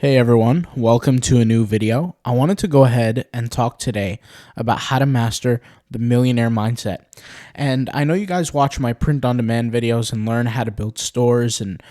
Hey everyone, welcome to a new video. I wanted to go ahead and talk today about how to master the millionaire mindset. And I know you guys watch my print-on-demand videos and learn how to build stores and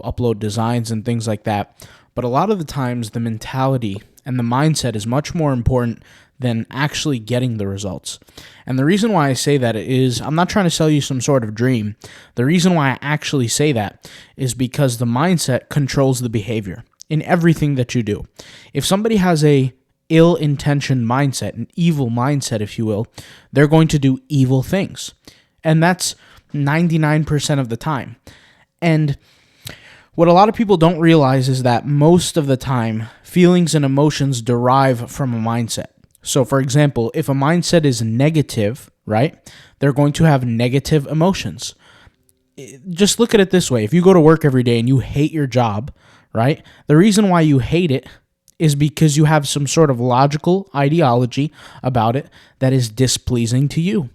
upload designs and things like that. But a lot of the times the mentality and the mindset is much more important than actually getting the results. And the reason why I say that is I'm not trying to sell you some sort of dream. The reason why I actually say that is because the mindset controls the behavior in everything that you do. If somebody has a ill-intentioned mindset, an evil mindset, if you will, they're going to do evil things. And that's 99% of the time. And what a lot of people don't realize is that most of the time, feelings and emotions derive from a mindset. So for example, if a mindset is negative, right, they're going to have negative emotions. Just look at it this way. If you go to work every day and you hate your job, right, the reason why you hate it is because you have some sort of logical ideology about it that is displeasing to you.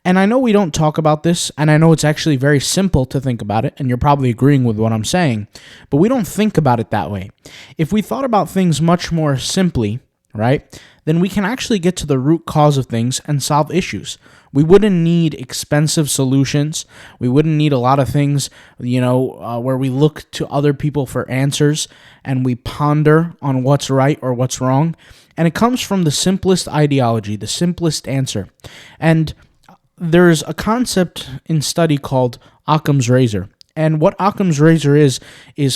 And I know we don't talk about this, and I know it's actually very simple to think about it, and you're probably agreeing with what I'm saying, but we don't think about it that way. If we thought about things much more simply, right, then we can actually get to the root cause of things and solve issues. We wouldn't need expensive solutions. We wouldn't need a lot of things, where we look to other people for answers and we ponder on what's right or what's wrong. And it comes from the simplest ideology, the simplest answer. And there's a concept in study called Occam's razor. And what Occam's razor is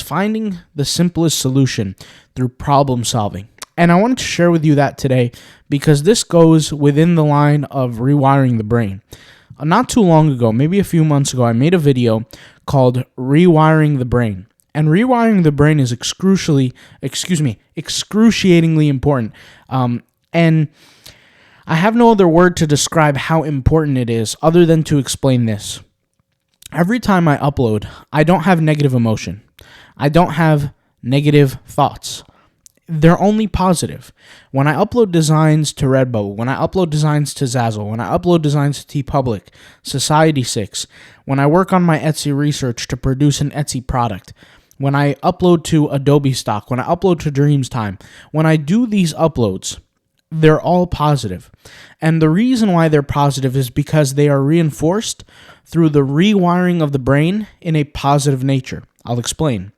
finding the simplest solution through problem solving. And I wanted to share with you that today because this goes within the line of rewiring the brain. Not too long ago, maybe a few months ago, I made a video called Rewiring the Brain. And rewiring the brain is excruciatingly important. And I have no other word to describe how important it is other than to explain this. Every time I upload, I don't have negative emotion. I don't have negative thoughts. They're only positive. When I upload designs to Redbubble, when I upload designs to Zazzle, when I upload designs to TeePublic, Society6, when I work on my Etsy research to produce an Etsy product, when I upload to Adobe Stock, when I upload to Dreamtime, when I do these uploads, they're all positive. And the reason why they're positive is because they are reinforced through the rewiring of the brain in a positive nature. I'll explain.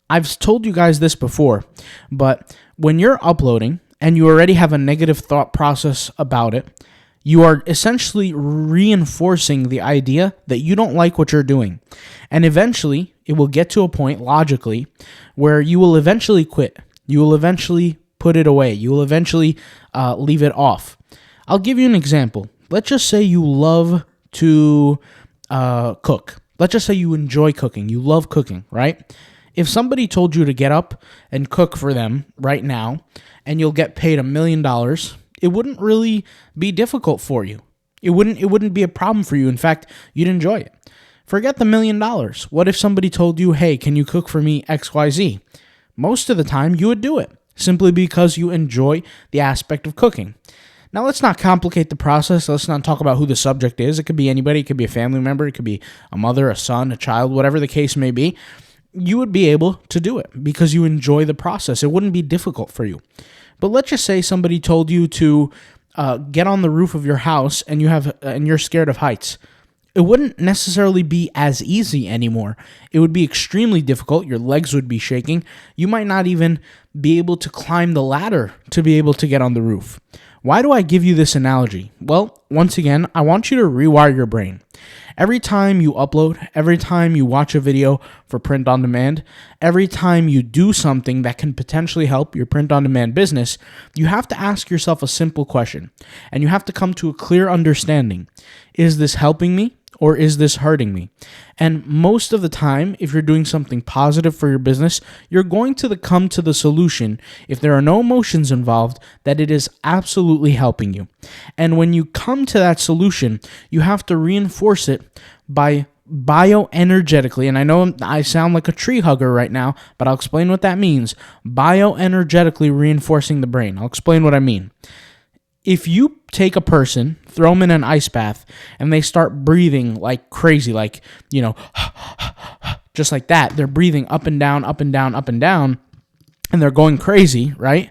I've told you guys this before, but when you're uploading and you already have a negative thought process about it, you are essentially reinforcing the idea that you don't like what you're doing. And eventually, it will get to a point, logically, where you will eventually quit. You will eventually put it away. You will eventually leave it off. I'll give you an example. Let's just say you love to cook. Let's just say you enjoy cooking. You love cooking, right? If somebody told you to get up and cook for them right now and you'll get paid $1 million, it wouldn't really be difficult for you. It wouldn't be a problem for you. In fact, you'd enjoy it. Forget the $1 million. What if somebody told you, hey, can you cook for me XYZ? Most of the time you would do it simply because you enjoy the aspect of cooking. Now, let's not complicate the process. Let's not talk about who the subject is. It could be anybody. It could be a family member. It could be a mother, a son, a child, whatever the case may be. You would be able to do it because you enjoy the process. It wouldn't be difficult for you. But let's just say somebody told you to get on the roof of your house and you're scared of heights. It wouldn't necessarily be as easy anymore. It would be extremely difficult. Your legs would be shaking. You might not even be able to climb the ladder to be able to get on the roof. Why do I give you this analogy? Well, once again, I want you to rewire your brain. Every time you upload, every time you watch a video for print on demand, every time you do something that can potentially help your print on demand business, you have to ask yourself a simple question, and you have to come to a clear understanding. Is this helping me? Or is this hurting me? And most of the time, if you're doing something positive for your business, you're going to come to the solution, if there are no emotions involved, that it is absolutely helping you. And when you come to that solution, you have to reinforce it by bioenergetically, and I know I sound like a tree hugger right now, but I'll explain what that means. Bioenergetically reinforcing the brain. I'll explain what I mean. If you take a person, throw them in an ice bath, and they start breathing like crazy, like, just like that, they're breathing up and down, up and down, up and down, and they're going crazy, right?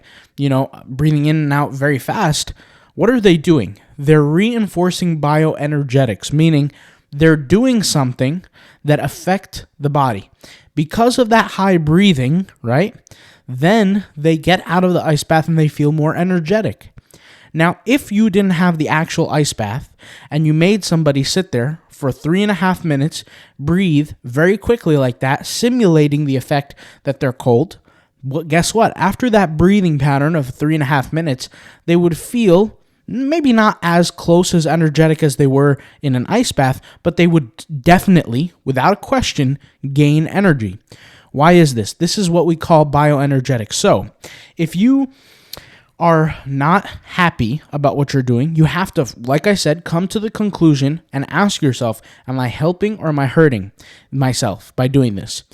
Breathing in and out very fast. What are they doing? They're reinforcing bioenergetics, meaning they're doing something that affect the body. Because of that high breathing, right? Then they get out of the ice bath and they feel more energetic. Now, if you didn't have the actual ice bath and you made somebody sit there for 3.5 minutes, breathe very quickly like that, simulating the effect that they're cold, well, guess what? After that breathing pattern of 3.5 minutes, they would feel maybe not as close as energetic as they were in an ice bath, but they would definitely, without a question, gain energy. Why is this? This is what we call bioenergetic. So, if you are not happy about what you're doing, you have to, like I said, come to the conclusion and ask yourself, am I helping or am I hurting myself by doing this?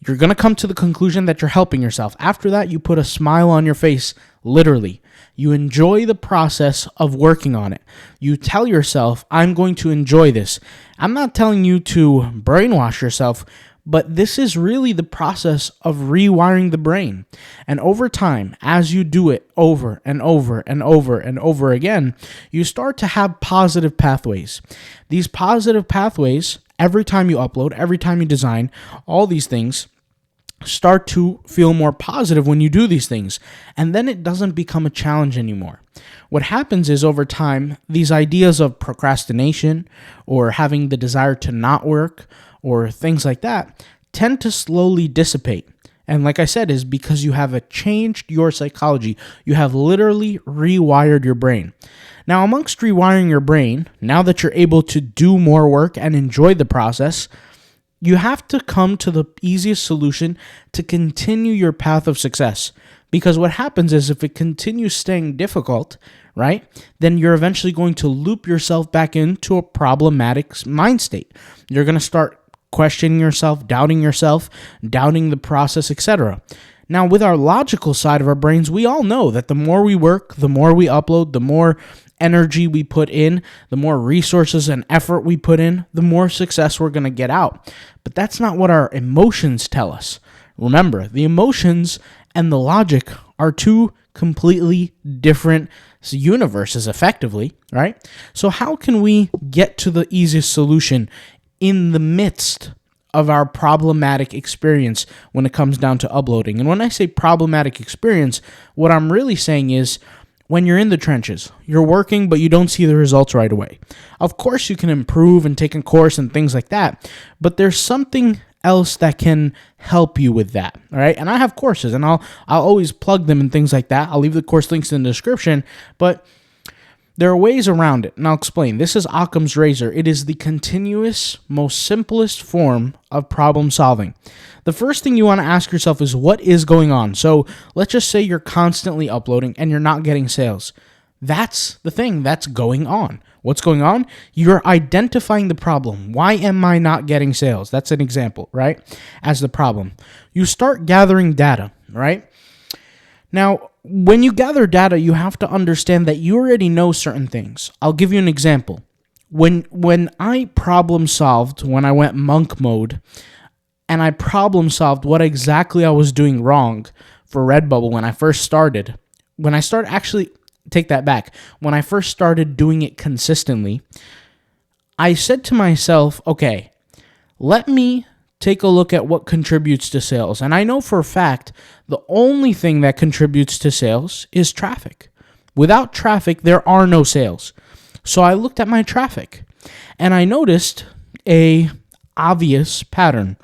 You're going to come to the conclusion that you're helping yourself. After that, you put a smile on your face, literally. You enjoy the process of working on it. You tell yourself, I'm going to enjoy this. I'm not telling you to brainwash yourself, but this is really the process of rewiring the brain. And over time, as you do it over and over and over and over again, you start to have positive pathways. These positive pathways, every time you upload, every time you design, all these things start to feel more positive when you do these things. And then it doesn't become a challenge anymore. What happens is over time, these ideas of procrastination or having the desire to not work or things like that tend to slowly dissipate. And like I said, is because you have changed your psychology. You have literally rewired your brain. Now, amongst rewiring your brain, now that you're able to do more work and enjoy the process, you have to come to the easiest solution to continue your path of success. Because what happens is if it continues staying difficult, right, then you're eventually going to loop yourself back into a problematic mind state. You're going to start questioning yourself, doubting the process, etc. Now, with our logical side of our brains, we all know that the more we work, the more we upload, the more energy we put in, the more resources and effort we put in, the more success we're going to get out. But that's not what our emotions tell us. Remember, the emotions and the logic are two completely different universes, effectively, right? So how can we get to the easiest solution in the midst of our problematic experience when it comes down to uploading? And when I say problematic experience, what I'm really saying is when you're in the trenches, you're working, but you don't see the results right away. Of course, you can improve and take a course and things like that, but there's something else that can help you with that, all right? And I have courses, and I'll always plug them and things like that. I'll leave the course links in the description, but there are ways around it, and I'll explain. This is Occam's razor. It is the continuous, most simplest form of problem solving. The first thing you want to ask yourself is, what is going on? So let's just say you're constantly uploading and you're not getting sales. That's the thing that's going on. What's going on? You're identifying the problem. Why am I not getting sales? That's an example, right? As the problem. You start gathering data, right? Now, when you gather data, you have to understand that you already know certain things. I'll give you an example. When I problem solved, when I went monk mode, and I problem solved what exactly I was doing wrong for Redbubble when I first started, when I first started doing it consistently, I said to myself, okay, let me take a look at what contributes to sales. And I know for a fact, the only thing that contributes to sales is traffic. Without traffic, there are no sales. So I looked at my traffic and I noticed a obvious pattern.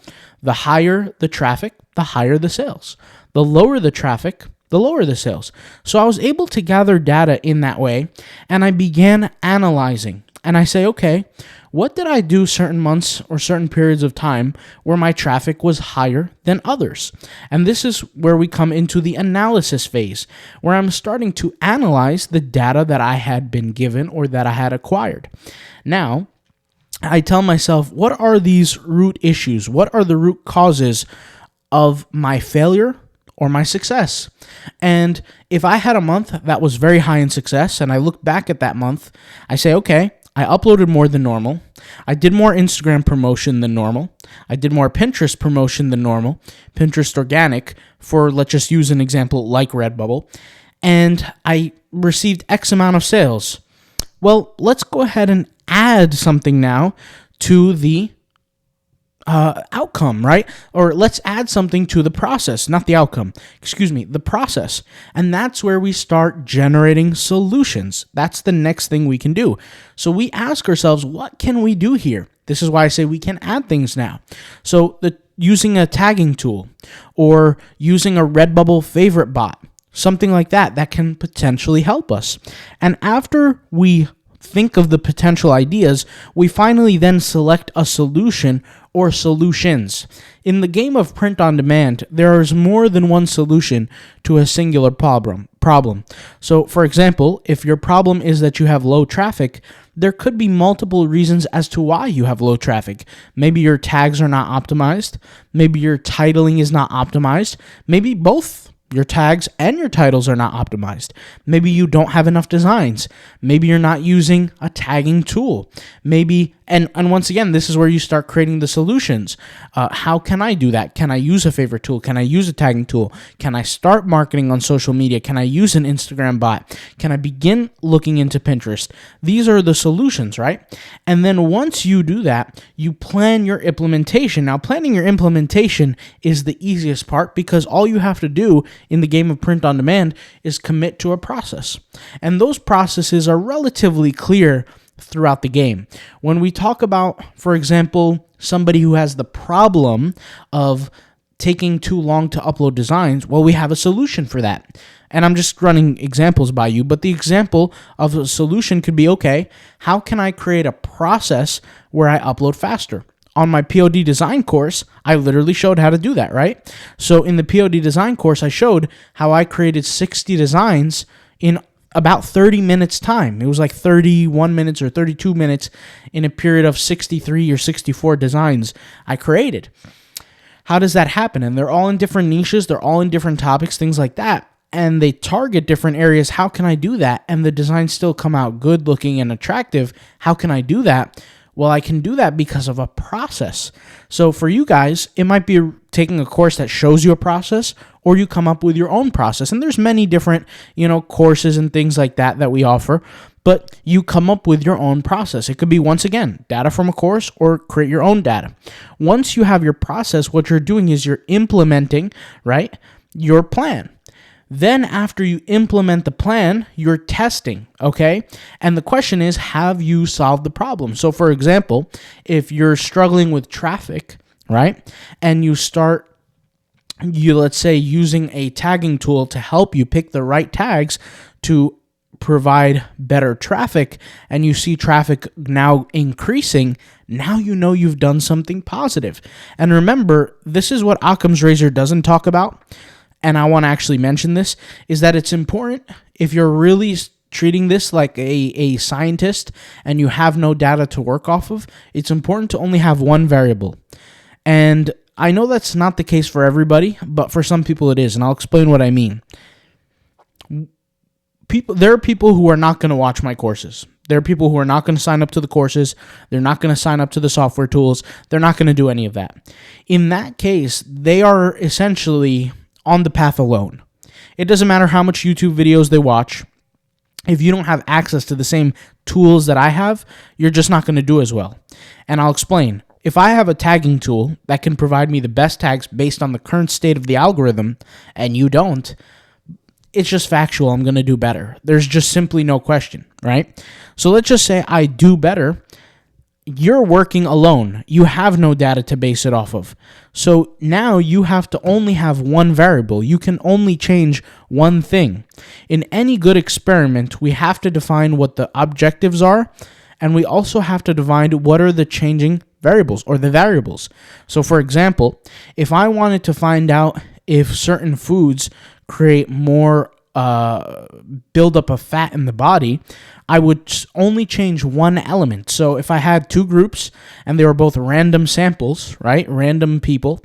The higher the traffic, the higher the sales. The lower the traffic, the lower the sales. So I was able to gather data in that way, and I began analyzing. And I say, okay, what did I do certain months or certain periods of time where my traffic was higher than others? And this is where we come into the analysis phase, where I'm starting to analyze the data that I had been given or that I had acquired. Now, I tell myself, what are these root issues? What are the root causes of my failure or my success? And if I had a month that was very high in success and I look back at that month, I say, okay, I uploaded more than normal. I did more Instagram promotion than normal. I did more Pinterest promotion than normal. Pinterest organic, for let's just use an example like Redbubble. And I received X amount of sales. Well, let's go ahead and add something now to the outcome, right? Or let's add something to the process, not the outcome. The process. And that's where we start generating solutions. That's the next thing we can do. So we ask ourselves, what can we do here? This is why I say we can add things now. So using a tagging tool or using a Redbubble favorite bot, something like that can potentially help us. And after we think of the potential ideas, we finally then select a solution or solutions. In the game of print on demand, there is more than one solution to a singular problem. So, for example, if your problem is that you have low traffic, there could be multiple reasons as to why you have low traffic. Maybe your tags are not optimized. Maybe your titling is not optimized. Maybe both your tags and your titles are not optimized. Maybe you don't have enough designs. Maybe you're not using a tagging tool. Maybe, and once again, this is where you start creating the solutions. How can I do that? Can I use a favorite tool? Can I use a tagging tool? Can I start marketing on social media? Can I use an Instagram bot? Can I begin looking into Pinterest? These are the solutions, right? And then once you do that, you plan your implementation. Now, planning your implementation is the easiest part because all you have to do in the game of print on demand is commit to a process. And those processes are relatively clear throughout the game. When we talk about, for example, somebody who has the problem of taking too long to upload designs, well, we have a solution for that. And I'm just running examples by you, but the example of a solution could be, okay, how can I create a process where I upload faster? On my POD design course, I literally showed how to do that, right? So in the POD design course, I showed how I created 60 designs in about 30 minutes time. It was like 31 minutes or 32 minutes in a period of 63 or 64 designs I created. How does that happen? And they're all in different niches. They're all in different topics, things like that. And they target different areas. How can I do that? And the designs still come out good looking and attractive. How can I do that? Well, I can do that because of a process. So for you guys, it might be taking a course that shows you a process, or you come up with your own process. And there's many different, courses and things like that we offer, but you come up with your own process. It could be, once again, data from a course or create your own data. Once you have your process, what you're doing is you're implementing, right, your plan. Then after you implement the plan, you're testing, okay? And the question is, have you solved the problem? So for example, if you're struggling with traffic, right, and let's say using a tagging tool to help you pick the right tags to provide better traffic, and you see traffic now increasing, now you know you've done something positive. And remember, this is what Occam's razor doesn't talk about, and I want to actually mention this, is that it's important, if you're really treating this like a scientist and you have no data to work off of, it's important to only have one variable. And I know that's not the case for everybody, but for some people it is, and I'll explain what I mean. There are people who are not going to watch my courses. There are people who are not going to sign up to the courses. They're not going to sign up to the software tools. They're not going to do any of that. In that case, they are essentially on the path alone. It doesn't matter how much YouTube videos they watch. If you don't have access to the same tools that I have, you're just not going to do as well. And I'll explain. If I have a tagging tool that can provide me the best tags based on the current state of the algorithm, and you don't, it's just factual. I'm going to do better. There's just simply no question, right? So let's just say I do better. You're working alone. You have no data to base it off of. So now you have to only have one variable. You can only change one thing. In any good experiment, we have to define what the objectives are, and we also have to define what are the changing variables or the variables. So for example, if I wanted to find out if certain foods create more buildup of fat in the body, I would only change one element. So if I had two groups and they were both random samples, right, random people,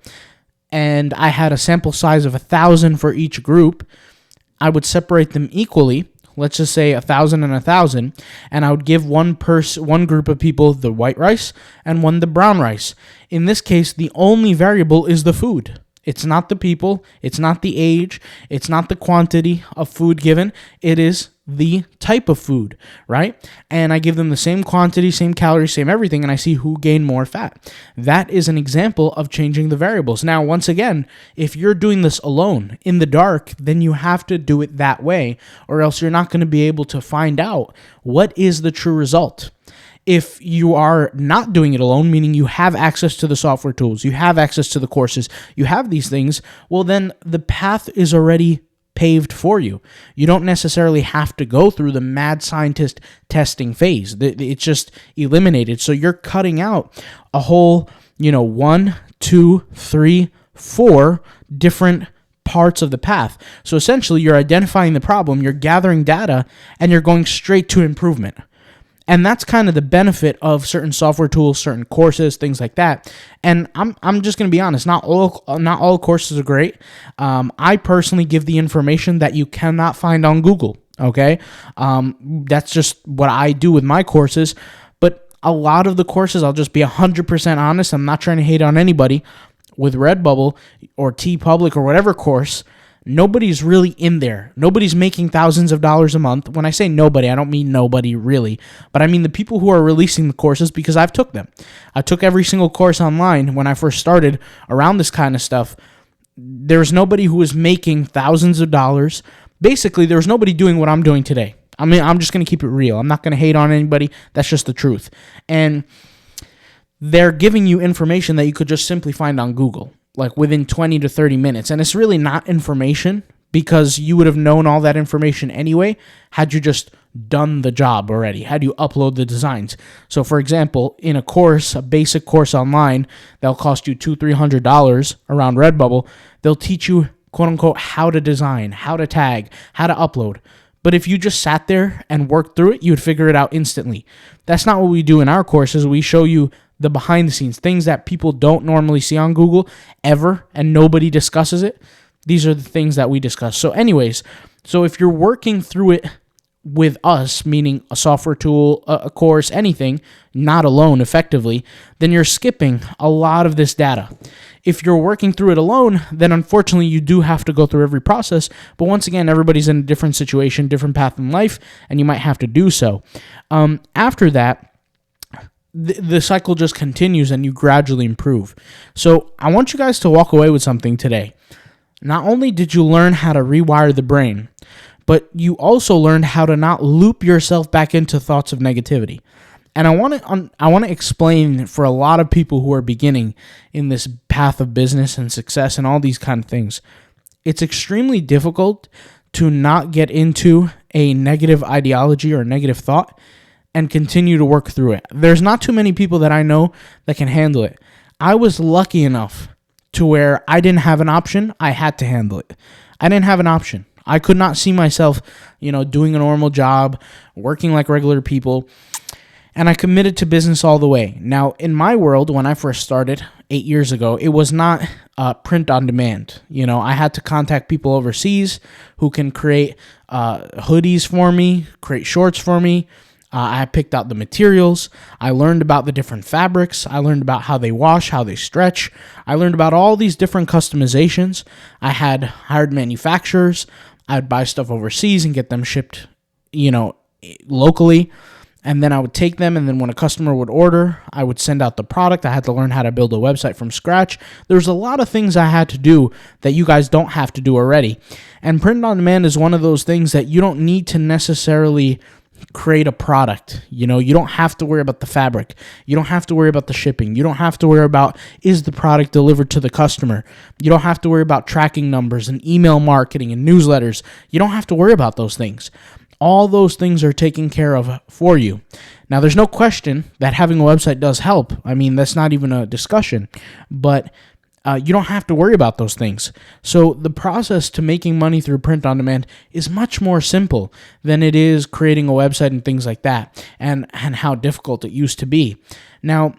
and I had a sample size of 1,000 for each group, I would separate them equally. let's just say 1,000 and 1,000, and I would give one group of people the white rice and one the brown rice. In this case, the only variable is the food. It's not the people, it's not the age, it's not the quantity of food given, it is the type of food, right? And I give them the same quantity, same calories, same everything, and I see who gained more fat. That is an example of changing the variables. Now, once again, if you're doing this alone, in the dark, then you have to do it that way, or else you're not going to be able to find out what is the true result. If you are not doing it alone, meaning you have access to the software tools, you have access to the courses, you have these things, well, then the path is already paved for you. You don't necessarily have to go through the mad scientist testing phase. It's just eliminated. So you're cutting out a whole, 1, 2, 3, 4 different parts of the path. So essentially, you're identifying the problem, you're gathering data, and you're going straight to improvement. And that's kind of the benefit of certain software tools, certain courses, things like that. And I'm just going to be honest, not all courses are great. I personally give the information that you cannot find on Google, okay? That's just what I do with my courses. But a lot of the courses, I'll just be 100% honest, I'm not trying to hate on anybody, with Redbubble or TeePublic or whatever course, nobody's really in there. Nobody's making thousands of dollars a month. When I say nobody, I don't mean nobody really, but I mean the people who are releasing the courses, because I've took them. I took every single course online when I first started around this kind of stuff. There's nobody who was making thousands of dollars. Basically, there's nobody doing what I'm doing today. I mean, I'm just going to keep it real. I'm not going to hate on anybody. That's just the truth. And they're giving you information that you could just simply find on Google, like within 20 to 30 minutes. And it's really not information, because you would have known all that information anyway had you just done the job already, had you upload the designs. So for example, in a course, a basic course online, that'll cost you $200-300 around Redbubble, they'll teach you, quote unquote, how to design, how to tag, how to upload. But if you just sat there and worked through it, you would figure it out instantly. That's not what we do in our courses. We show you the behind the scenes, things that people don't normally see on Google ever, and nobody discusses it. These are the things that we discuss. So anyways, so if you're working through it with us, meaning a software tool, a course, anything, not alone effectively, then you're skipping a lot of this data. If you're working through it alone, then unfortunately you do have to go through every process. But once again, everybody's in a different situation, different path in life, and you might have to do so. After that, the cycle just continues and you gradually improve. So I want you guys to walk away with something today. Not only did you learn how to rewire the brain, but you also learned how to not loop yourself back into thoughts of negativity. And I want to explain for a lot of people who are beginning in this path of business and success and all these kind of things. It's extremely difficult to not get into a negative ideology or a negative thought and continue to work through it. There's not too many people that I know that can handle it. I was lucky enough to where I didn't have an option. I had to handle it. I didn't have an option. I could not see myself, doing a normal job, working like regular people, and I committed to business all the way. Now, in my world, when I first started 8 years ago, it was not print on demand. I had to contact people overseas who can create hoodies for me, create shorts for me. I picked out the materials. I learned about the different fabrics. I learned about how they wash, how they stretch. I learned about all these different customizations. I had hired manufacturers. I would buy stuff overseas and get them shipped, locally. And then I would take them, and then when a customer would order, I would send out the product. I had to learn how to build a website from scratch. There's a lot of things I had to do that you guys don't have to do already. And print on demand is one of those things that you don't need to necessarily create a product. You don't have to worry about the fabric. You don't have to worry about the shipping. You don't have to worry about, is the product delivered to the customer? You don't have to worry about tracking numbers and email marketing and newsletters. You don't have to worry about those things. All those things are taken care of for you. Now, there's no question that having a website does help. I mean, that's not even a discussion, but you don't have to worry about those things. So the process to making money through print on demand is much more simple than it is creating a website and things like that, and how difficult it used to be. Now,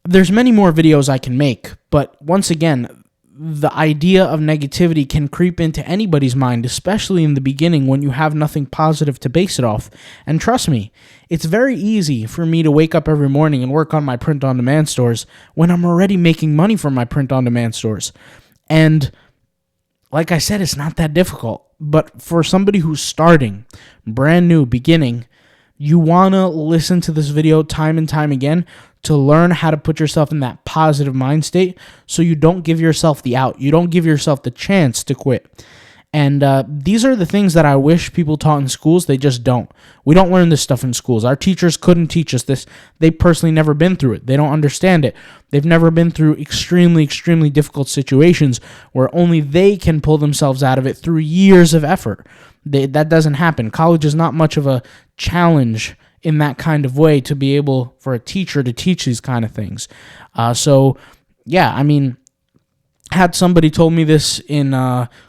there's many more videos I can make, but once again, the idea of negativity can creep into anybody's mind, especially in the beginning when you have nothing positive to base it off. And trust me, it's very easy for me to wake up every morning and work on my print-on-demand stores when I'm already making money from my print-on-demand stores. And like I said, it's not that difficult. But for somebody who's starting, brand new, beginning, you want to listen to this video time and time again to learn how to put yourself in that positive mind state so you don't give yourself the out. You don't give yourself the chance to quit. And these are the things that I wish people taught in schools. They just don't. We don't learn this stuff in schools. Our teachers couldn't teach us this. They personally never been through it. They don't understand it. They've never been through extremely, extremely difficult situations where only they can pull themselves out of it through years of effort. That doesn't happen. College is not much of a challenge in that kind of way to be able for a teacher to teach these kind of things. Had somebody told me this in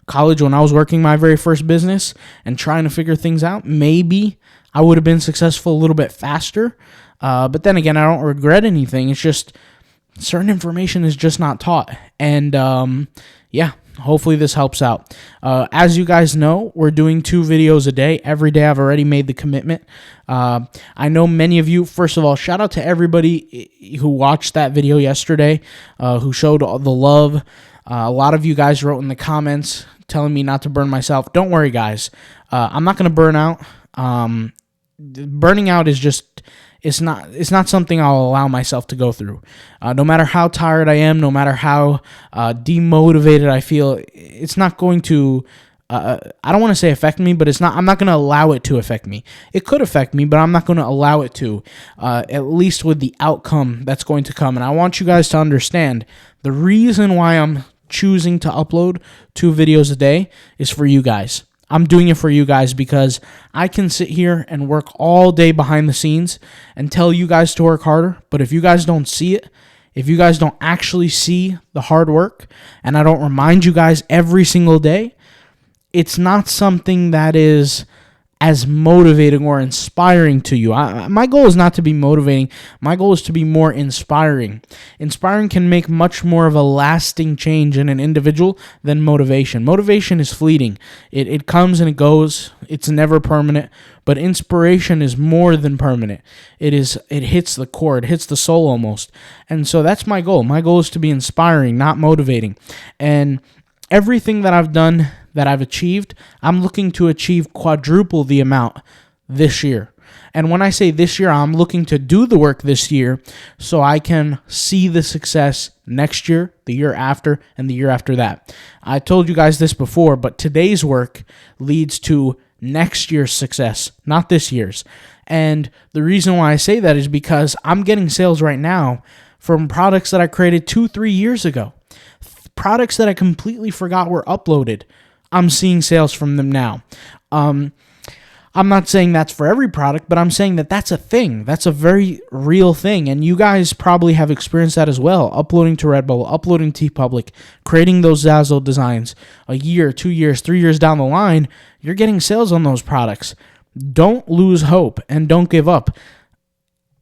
college when I was working my very first business and trying to figure things out, maybe I would have been successful a little bit faster. But then again, I don't regret anything. It's just certain information is just not taught. And hopefully this helps out. As you guys know, we're doing 2 videos a day. Every day I've already made the commitment. I know many of you, first of all, shout out to everybody who watched that video yesterday, who showed all the love. A lot of you guys wrote in the comments telling me not to burn myself. Don't worry, guys. I'm not going to burn out. Burning out is just... It's not something I'll allow myself to go through. No matter how tired I am, no matter how demotivated I feel, it's not going to, I don't want to say affect me, but I'm not going to allow it to affect me. It could affect me, but I'm not going to allow it to, at least with the outcome that's going to come. And I want you guys to understand the reason why I'm choosing to upload 2 videos a day is for you guys. I'm doing it for you guys because I can sit here and work all day behind the scenes and tell you guys to work harder. But if you guys don't see it, if you guys don't actually see the hard work, and I don't remind you guys every single day, it's not something that is as motivating or inspiring to you. My goal is not to be motivating. My goal is to be more inspiring. Inspiring can make much more of a lasting change in an individual than motivation. Motivation is fleeting. It comes and it goes. It's never permanent. But inspiration is more than permanent. It hits the core. It hits the soul almost. And so that's my goal. My goal is to be inspiring, not motivating. And everything that I've done, that I've achieved, I'm looking to achieve quadruple the amount this year. And when I say this year, I'm looking to do the work this year so I can see the success next year, the year after, and the year after that. I told you guys this before, but today's work leads to next year's success, not this year's. And the reason why I say that is because I'm getting sales right now from products that I created 2-3 years ago. Products that I completely forgot were uploaded. I'm seeing sales from them now. I'm not saying that's for every product, but I'm saying that that's a thing. That's a very real thing. And you guys probably have experienced that as well. Uploading to Redbubble, uploading to TeePublic, creating those Zazzle designs. A year, 2 years, 3 years down the line, you're getting sales on those products. Don't lose hope and don't give up.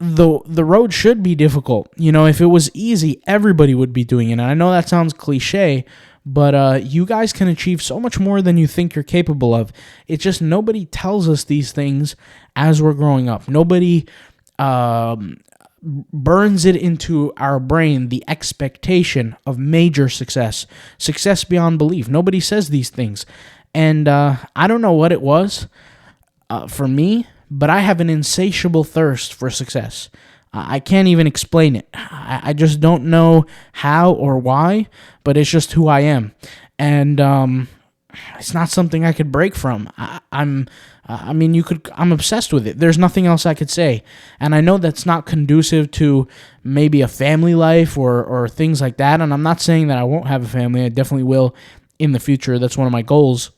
The road should be difficult. If it was easy, everybody would be doing it. And I know that sounds cliche, but you guys can achieve so much more than you think you're capable of. It's just nobody tells us these things as we're growing up. Nobody burns it into our brain, the expectation of major success beyond belief. Nobody says these things. And I don't know what it was for me, but I have an insatiable thirst for success. I can't even explain it. I just don't know how or why, but it's just who I am. And it's not something I could break from. I'm obsessed with it. There's nothing else I could say. And I know that's not conducive to maybe a family life or things like that. And I'm not saying that I won't have a family. I definitely will in the future. That's one of my goals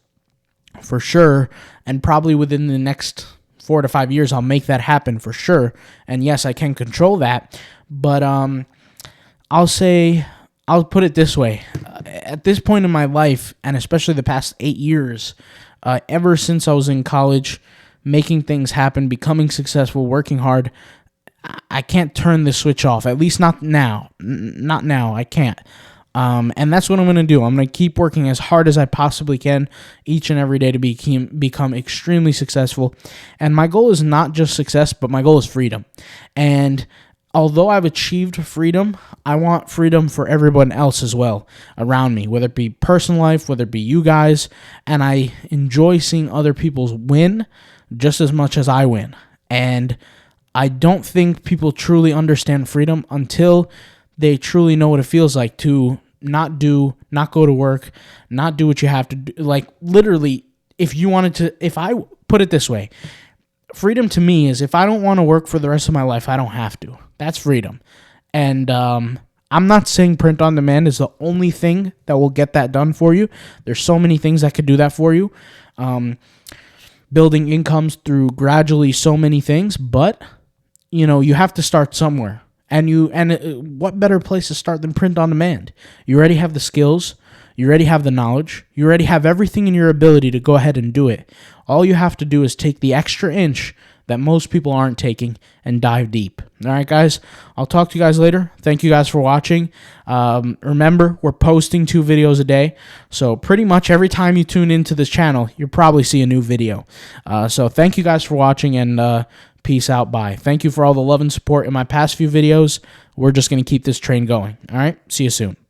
for sure. And probably within the next 4 to 5 years, I'll make that happen for sure. And yes, I can control that. But I'll put it this way. At this point in my life, and especially the past 8 years, ever since I was in college, making things happen, becoming successful, working hard, I can't turn this switch off. At least not now. Not now. I can't. And that's what I'm going to do. I'm going to keep working as hard as I possibly can each and every day to become extremely successful. And my goal is not just success, but my goal is freedom. And although I've achieved freedom, I want freedom for everyone else as well around me, whether it be personal life, whether it be you guys. And I enjoy seeing other people's win just as much as I win. And I don't think people truly understand freedom until they truly know what it feels like to not go to work, not do what you have to do. Like, literally, if I put it this way, freedom to me is if I don't want to work for the rest of my life, I don't have to. That's freedom. And I'm not saying print on demand is the only thing that will get that done for you. There's so many things that could do that for you. Building incomes through gradually so many things, but you have to start somewhere. And what better place to start than print on demand? You already have the skills, you already have the knowledge, you already have everything in your ability to go ahead and do it. All you have to do is take the extra inch that most people aren't taking and dive deep. All right, guys, I'll talk to you guys later. Thank you guys for watching. Remember, we're posting 2 videos a day, so pretty much every time you tune into this channel, you'll probably see a new video. So thank you guys for watching, and peace out. Bye. Thank you for all the love and support in my past few videos. We're just going to keep this train going. All right, see you soon.